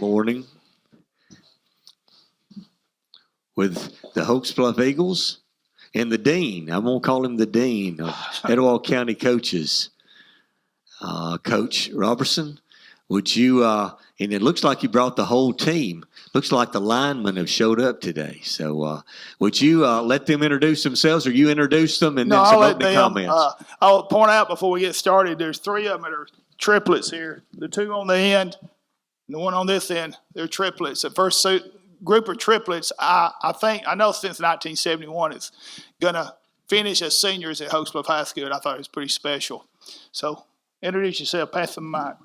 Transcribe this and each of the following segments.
morning with the Hokes Bluff Eagles and the Dean. I'm going to call him the Dean of Etowah County coaches. Coach Robertson, would you, and it looks like you brought the whole team. Looks like the linemen have showed up today. So would you let them introduce themselves, or you introduce them and then some opening comments? I'll point out before we get started, there's three of them that are triplets here. The two on the end and the one on this end, they're triplets. The first group of triplets, I know since 1971 is going to finish as seniors at Hokes Bluff High School. I thought it was pretty special. So introduce yourself. Pass the mic.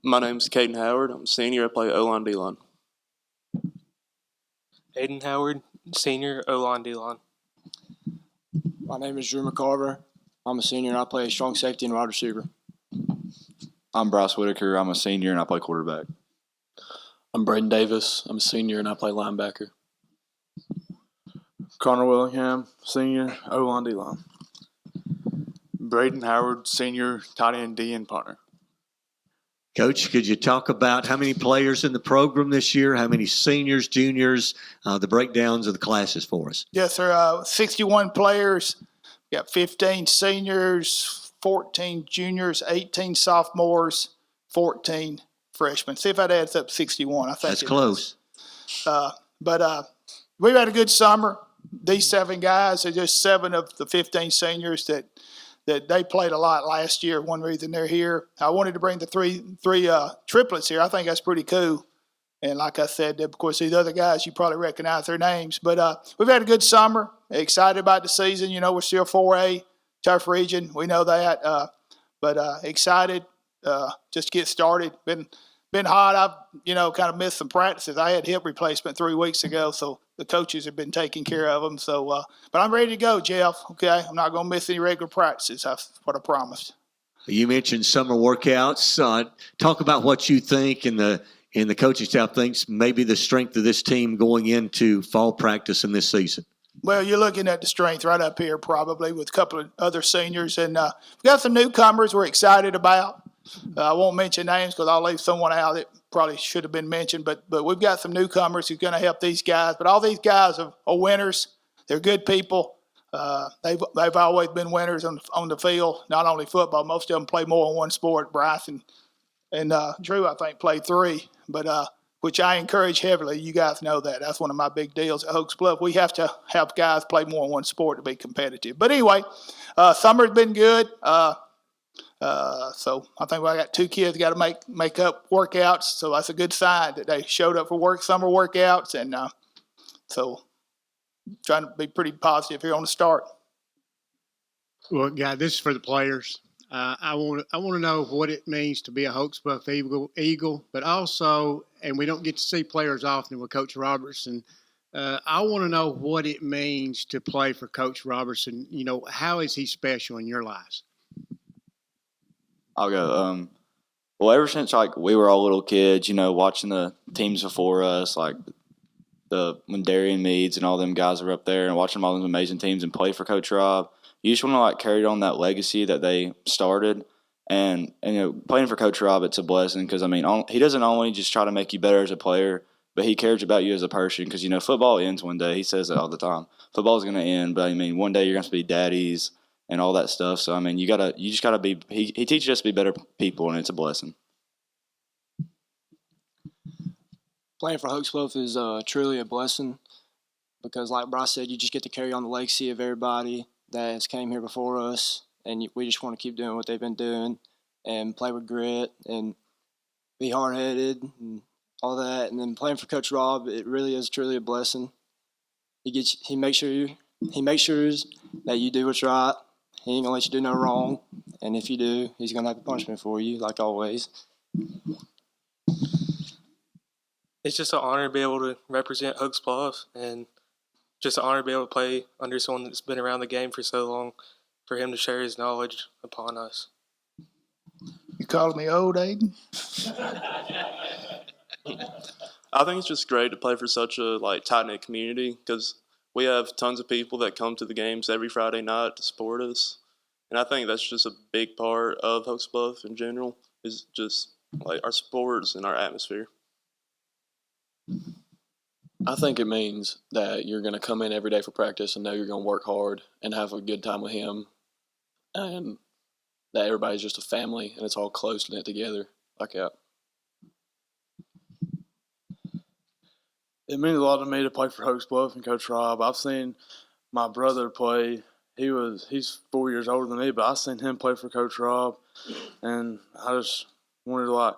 My name's Caden Howard. I'm a senior. I play O-line, D-line. Aiden Howard, senior, O-line, D-line. My name is Drew McCarver. I'm a senior and I play strong safety and wide receiver. I'm Bryce Whitaker. I'm a senior and I play quarterback. I'm Braden Davis. I'm a senior and I play linebacker. Connor Willingham, senior, O-line, D-line. Braden Howard, senior, tight end, D and punter. Coach, could you talk about how many players in the program this year, how many seniors, juniors, the breakdowns of the classes for us? Yes, sir. 61 players. We got 15 seniors, 14 juniors, 18 sophomores, 14 freshmen. See if that adds up 61. I think that's close. But we've had a good summer. These 7 guys are just 7 of the 15 seniors that they played a lot last year. One reason they're here. I wanted to bring the three triplets here. I think that's pretty cool. And like I said, of course, these other guys, you probably recognize their names. But we've had a good summer. Excited about the season. You know, we're still 4A, tough region. We know that. But excited just to get started. Been hot. I've, kind of missed some practices. I had hip replacement 3 weeks ago, so the coaches have been taking care of them. So, but I'm ready to go, Jeff. Okay, I'm not going to miss any regular practices. That's what I promised. You mentioned summer workouts. Talk about what you think and the coaching staff thinks maybe the strength of this team going into fall practice in this season. Well, you're looking at the strength right up here probably with a couple of other seniors. And we've got some newcomers we're excited about. I won't mention names because I'll leave someone out that probably should have been mentioned. But we've got some newcomers who's going to help these guys. But all these guys are winners. They're good people. They've always been winners on the field, not only football. Most of them play more than one sport. Bryce and Drew, I think, played 3. But which I encourage heavily. You guys know that. That's one of my big deals at Hokes Bluff. We have to have guys play more than one sport to be competitive. But anyway, summer's been good. So I think I got 2 kids got to make up workouts. So that's a good sign that they showed up for summer workouts. And so trying to be pretty positive here on the start. Well, guy, this is for the players. I want to know what it means to be a Hokes Bluff Eagle, but also, and we don't get to see players often with Coach Robertson. I want to know what it means to play for Coach Robertson. You know, how is he special in your lives? I'll go. Well, ever since we were all little kids, watching the teams before us, when Darian Meads and all them guys were up there, and watching all those amazing teams and play for Coach Rob, you just want to carry on that legacy that they started. And playing for Coach Rob, it's a blessing because he doesn't only just try to make you better as a player, but he cares about you as a person because football ends one day. He says that all the time. Football's going to end, but one day you're going to be daddies and all that stuff. So you just gotta be. He teaches us to be better people, and it's a blessing. Playing for Hokes Bluff is truly a blessing because, like Bryce said, you just get to carry on the legacy of everybody that has came here before us, and we just want to keep doing what they've been doing and play with grit and be hard-headed and all that. And then playing for Coach Rob, it really is truly a blessing. He makes sure that you do what's right. He ain't gonna let you do no wrong, and if you do, he's gonna have a punishment for you, like always. It's just an honor to be able to represent Hokes Bluff, and just an honor to be able to play under someone that's been around the game for so long, for him to share his knowledge upon us. You calling me old, Aiden? I think it's just great to play for such a tight-knit community because we have tons of people that come to the games every Friday night to support us. And I think that's just a big part of Hokes Bluff in general is just like our sports and our atmosphere. I think it means that you're going to come in every day for practice and know you're going to work hard and have a good time with him, and that everybody's just a family and it's all close knit together like that. It means a lot to me to play for Hokes Bluff and Coach Rob. I've seen my brother play. He's 4 years older than me, but I've seen him play for Coach Rob, and I just wanted to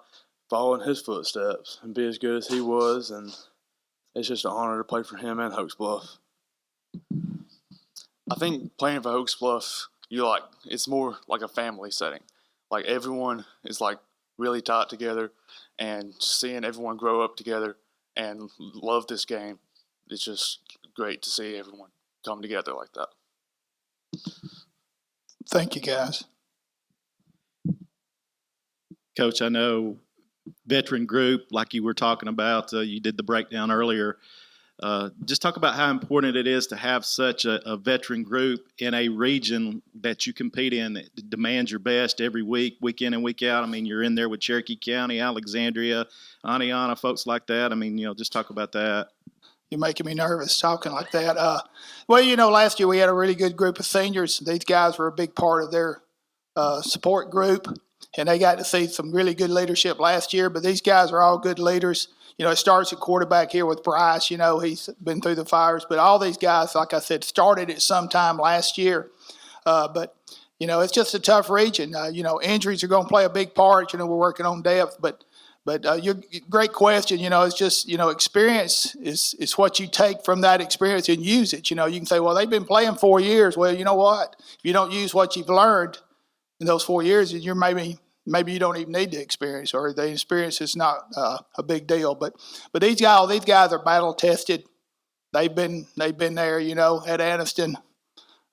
follow in his footsteps and be as good as he was, and it's just an honor to play for him and Hokes Bluff. I think playing for Hokes Bluff, it's more like a family setting. Like everyone is really tight together, and just seeing everyone grow up together and love this game, it's just great to see everyone come together like that. Thank you, guys. Coach, I know veteran group, like you were talking about, you did the breakdown earlier. Just talk about how important it is to have such a veteran group in a region that you compete in that demands your best every week, week in and week out. I mean, you're in there with Cherokee County, Alexandria, Aniana, folks like that. I mean, just talk about that. You're making me nervous talking like that. Last year we had a really good group of seniors. These guys were a big part of their support group, and they got to see some really good leadership last year. But these guys are all good leaders. It starts at quarterback here with Bryce. He's been through the fires. But all these guys, like I said, started at some time last year. But it's just a tough region. Injuries are going to play a big part. We're working on depth. But your great question, it's just, experience is what you take from that experience and use it. You can say, well, they've been playing 4 years. Well, you know what? If you don't use what you've learned in those 4 years, you're maybe you don't even need the experience, or the experience is not a big deal. But these guys are battle tested. They've been there, at Anniston,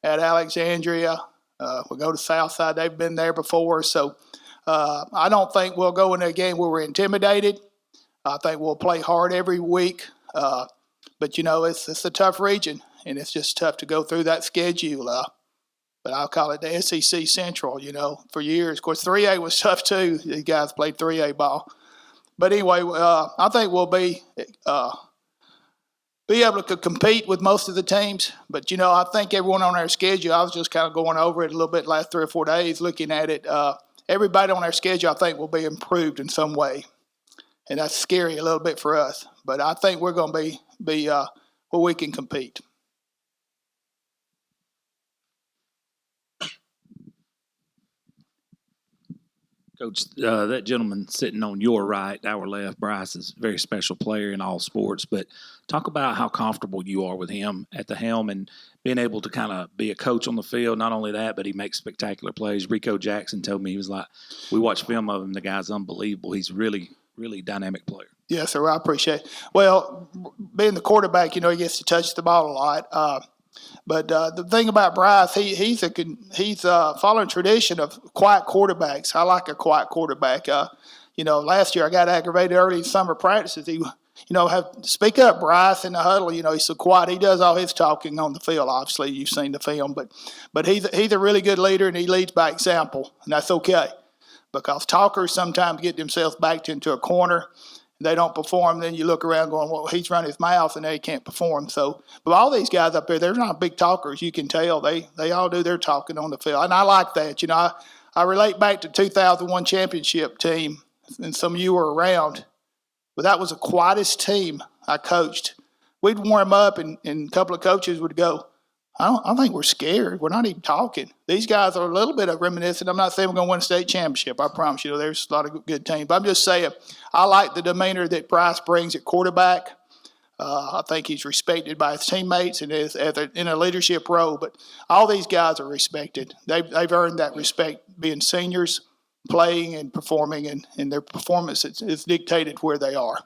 at Alexandria. We go to Southside. They've been there before. So I don't think we'll go in a game where we're intimidated. I think we'll play hard every week. But it's a tough region, and it's just tough to go through that schedule. But I'll call it the SEC Central, for years. Of course, 3A was tough too. These guys played 3A ball. But anyway, I think we'll be able to compete with most of the teams. But, I think everyone on our schedule, I was just kind of going over it a little bit last 3 or 4 days, looking at it. Everybody on our schedule, I think, will be improved in some way. And that's scary a little bit for us. But I think we're going to be where we can compete. Coach, that gentleman sitting on your right, our left, Bryce, is a very special player in all sports. But talk about how comfortable you are with him at the helm and being able to kind of be a coach on the field. Not only that, but he makes spectacular plays. Rico Jackson told me, he was like, we watched film of him. The guy's unbelievable. He's really, really dynamic player. Yes, sir. I appreciate it. Well, being the quarterback, he gets to touch the ball a lot. But the thing about Bryce, he's following tradition of quiet quarterbacks. I like a quiet quarterback. Last year I got aggravated early in summer practices. He, speak up, Bryce, in the huddle. He's so quiet. He does all his talking on the field. Obviously, you've seen the film, but he's a really good leader, and he leads by example, and that's okay, because talkers sometimes get themselves backed into a corner. They don't perform, then you look around going, well, he's running his mouth and they can't perform. So, but all these guys up there, they're not big talkers. You can tell they all do their talking on the field. And I like that. I relate back to 2001 championship team, and some of you were around, but that was the quietest team I coached. We'd warm up and a couple of coaches would go, I think we're scared. We're not even talking. These guys are a little bit of reminiscent. I'm not saying we're going to win a state championship. I promise you, there's a lot of good teams. But I'm just saying, I like the demeanor that Bryce brings at quarterback. I think he's respected by his teammates and is in a leadership role. But all these guys are respected. They've earned that respect being seniors, playing and performing, and their performance is dictated where they are.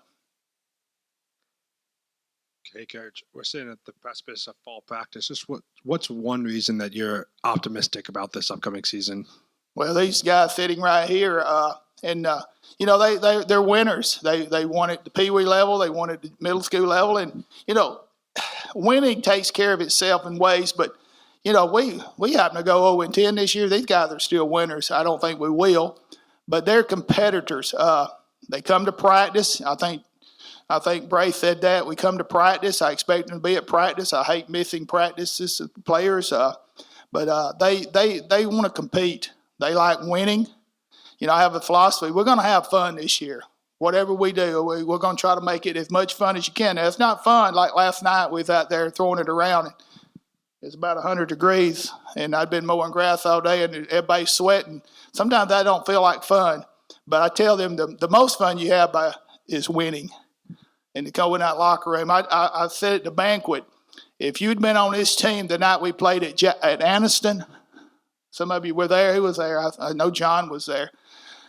Okay, Coach, we're sitting at the precipice of fall practice. Just what's one reason that you're optimistic about this upcoming season? Well, these guys sitting right here, they're winners. They won at the Pee Wee level. They won at the middle school level. And, winning takes care of itself in ways. But, we happen to go 0-10 this year. These guys are still winners. I don't think we will. but they're competitors. They come to practice. I think Bray said that. We come to practice. I expect them to be at practice. I hate missing practices of players, but they want to compete. They like winning. I have a philosophy. We're going to have fun this year. Whatever we do, we're going to try to make it as much fun as you can. Now, it's not fun. Like last night, we was out there throwing it around. And it's about 100 degrees, and I'd been mowing grass all day, and everybody's sweating. Sometimes that don't feel like fun. But I tell them the most fun you have is winning. And to go in that locker room, I said at the banquet, if you'd been on this team the night we played at Anniston, some of you were there. Who was there? I know John was there.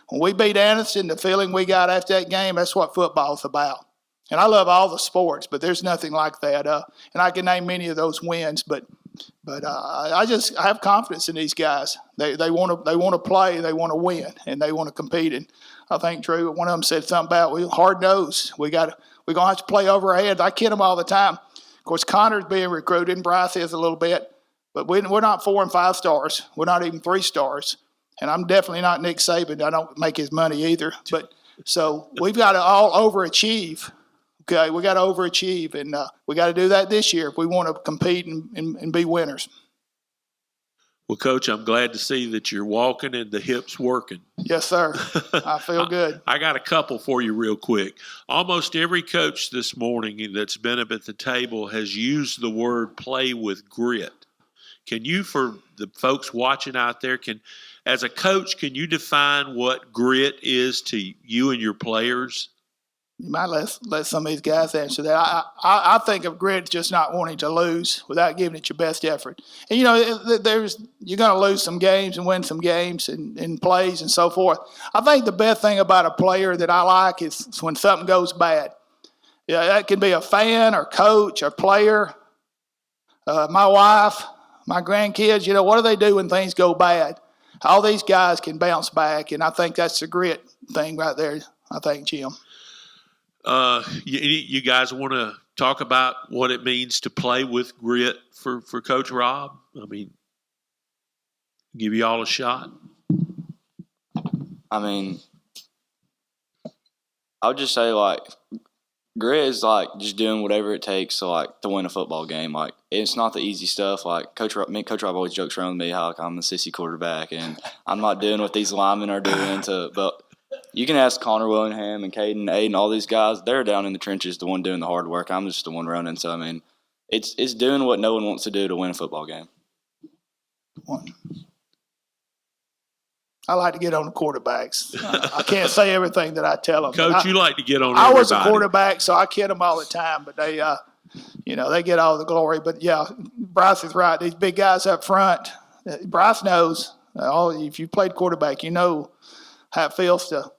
When we beat Anniston, the feeling we got after that game, that's what football's about. And I love all the sports, but there's nothing like that. And I can name many of those wins, but I have confidence in these guys. They want to play, they want to win, and they want to compete. And I think Drew, one of them said something about we hard nosed. We're gonna have to play over our heads. I kid them all the time. Of course, Connor's being recruited, and Bryce is a little bit, but we're not 4 and 5 stars. We're not even 3 stars. And I'm definitely not Nick Saban. I don't make his money either. But so we've got to all overachieve. Okay, we got to overachieve, and we got to do that this year if we want to compete and be winners. Well, Coach, I'm glad to see that you're walking and the hips working. Yes, sir. I feel good. I got a couple for you real quick. Almost every coach this morning that's been up at the table has used the word play with grit. Can you, for the folks watching out there, as a coach, can you define what grit is to you and your players? You might let some of these guys answer that. I think of grit as just not wanting to lose without giving it your best effort. And, you're going to lose some games and win some games and plays and so forth. I think the best thing about a player that I like is when something goes bad. Yeah, that can be a fan or coach or player, my wife, my grandkids. What do they do when things go bad? All these guys can bounce back, and I think that's the grit thing right there, I think, Jim. You guys want to talk about what it means to play with grit for Coach Rob? I mean, give you all a shot. I mean, I would just say, grit is, just doing whatever it takes to win a football game. It's not the easy stuff. Coach Rob always jokes around with me how I'm the sissy quarterback, and I'm not doing what these linemen are doing but you can ask Connor Willingham and Caden, Aiden, all these guys. They're down in the trenches, the one doing the hard work. I'm just the one running. So, I mean, it's doing what no one wants to do to win a football game. I like to get on the quarterbacks. I can't say everything that I tell them. Coach, you like to get on everybody. I was a quarterback, so I kid them all the time, but they get all the glory. But, yeah, Bryce is right. These big guys up front, Bryce knows. If you played quarterback, you know how it feels to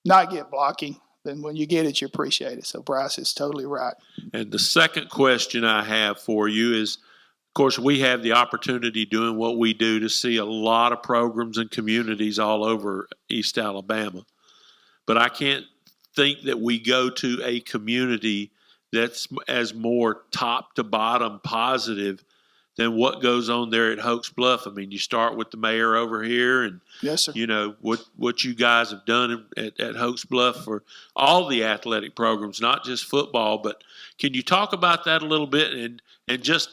not get blocking. Then when you get it, you appreciate it. So Bryce is totally right. And the second question I have for you is, of course, we have the opportunity doing what we do to see a lot of programs and communities all over East Alabama. But I can't think that we go to a community that's as more top to bottom positive than what goes on there at Hokes Bluff. I mean, you start with the mayor over here, and yes, sir. What you guys have done at Hokes Bluff for all the athletic programs, not just football. But can you talk about that a little bit and just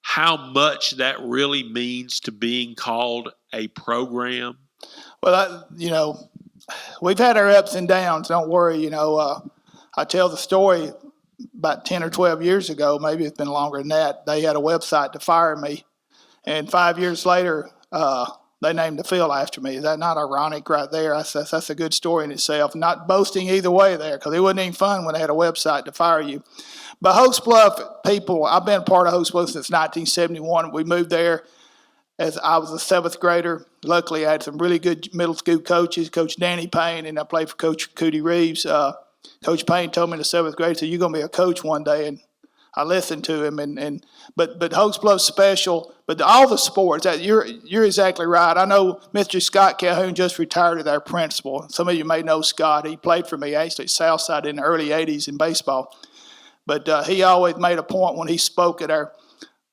how much that really means to being called a program? Well, we've had our ups and downs. Don't worry. I tell the story. About 10 or 12 years ago, maybe it's been longer than that, they had a website to fire me. And 5 years later, they named the field after me. Is that not ironic right there? That's a good story in itself. Not boasting either way there, because it wasn't even fun when they had a website to fire you. But Hokes Bluff people, I've been part of Hokes Bluff since 1971. We moved there as I was a 7th grader. Luckily, I had some really good middle school coaches, Coach Danny Payne, and I played for Coach Cootie Reeves. Coach Payne told me in the 7th grade, so you're going to be a coach one day, and I listened to him. But Hokes Bluff's special. But all the sports, you're exactly right. I know Mr. Scott Calhoun just retired as our principal. Some of you may know Scott. He played for me actually at Southside in the early 80s in baseball. But he always made a point when he spoke at our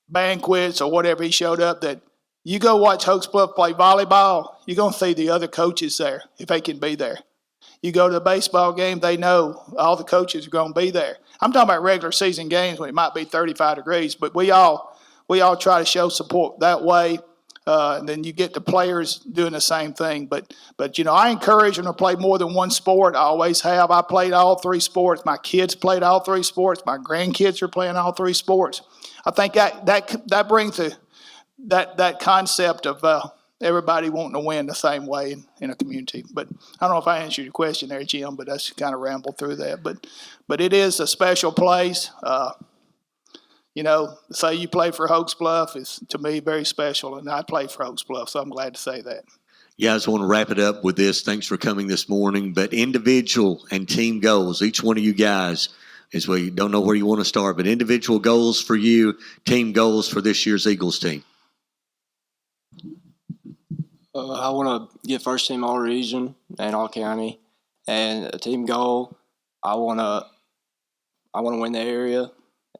banquets or whatever he showed up that you go watch Hokes Bluff play volleyball, you're going to see the other coaches there if they can be there. You go to a baseball game, they know all the coaches are going to be there. I'm talking about regular season games when it might be 35 degrees, but we all try to show support that way. And then you get the players doing the same thing. But I encourage them to play more than one sport. I always have. I played all three sports. My kids played all three sports. My grandkids are playing all three sports. I think that brings that concept of everybody wanting to win the same way in a community. But I don't know if I answered your question there, Jim, but that's kind of rambled through that. But it is a special place. Say you play for Hokes Bluff is, to me, very special, and I play for Hokes Bluff, so I'm glad to say that. Guys, I want to wrap it up with this. Thanks for coming this morning. But individual and team goals, each one of you guys, as we don't know where you want to start, but individual goals for you, team goals for this year's Eagles team. I want to get first team all region and all county, and a team goal. I want to win the area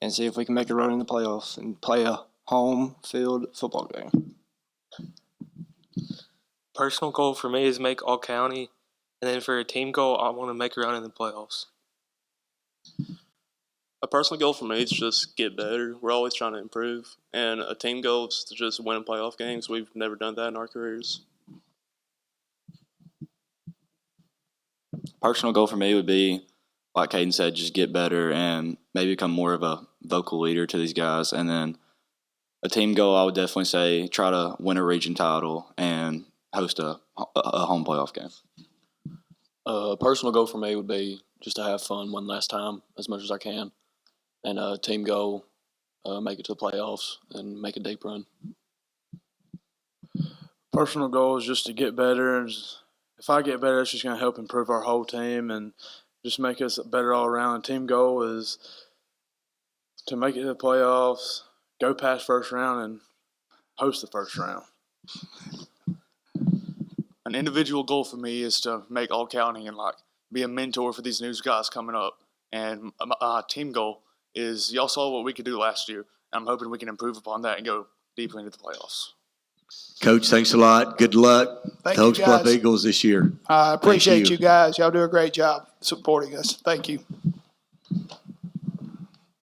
and see if we can make a run in the playoffs and play a home field football game. Personal goal for me is make all county, and then for a team goal, I want to make a run in the playoffs. A personal goal for me is just get better. We're always trying to improve. And a team goal is to just win playoff games. We've never done that in our careers. Personal goal for me would be, like Caden said, just get better and maybe become more of a vocal leader to these guys. And then a team goal, I would definitely say try to win a region title and host a home playoff game. A personal goal for me would be just to have fun one last time as much as I can. And a team goal, make it to the playoffs and make a deep run. Personal goal is just to get better. And if I get better, it's just going to help improve our whole team and just make us better all around. Team goal is to make it to the playoffs, go past first round, and host the first round. An individual goal for me is to make all county and be a mentor for these new guys coming up. And my team goal is y'all saw what we could do last year. I'm hoping we can improve upon that and go deeper into the playoffs. Coach, thanks a lot. Good luck. Thank Hokes you, Bluff guys. Eagles this year. I appreciate you guys. Y'all do a great job supporting us. Thank you.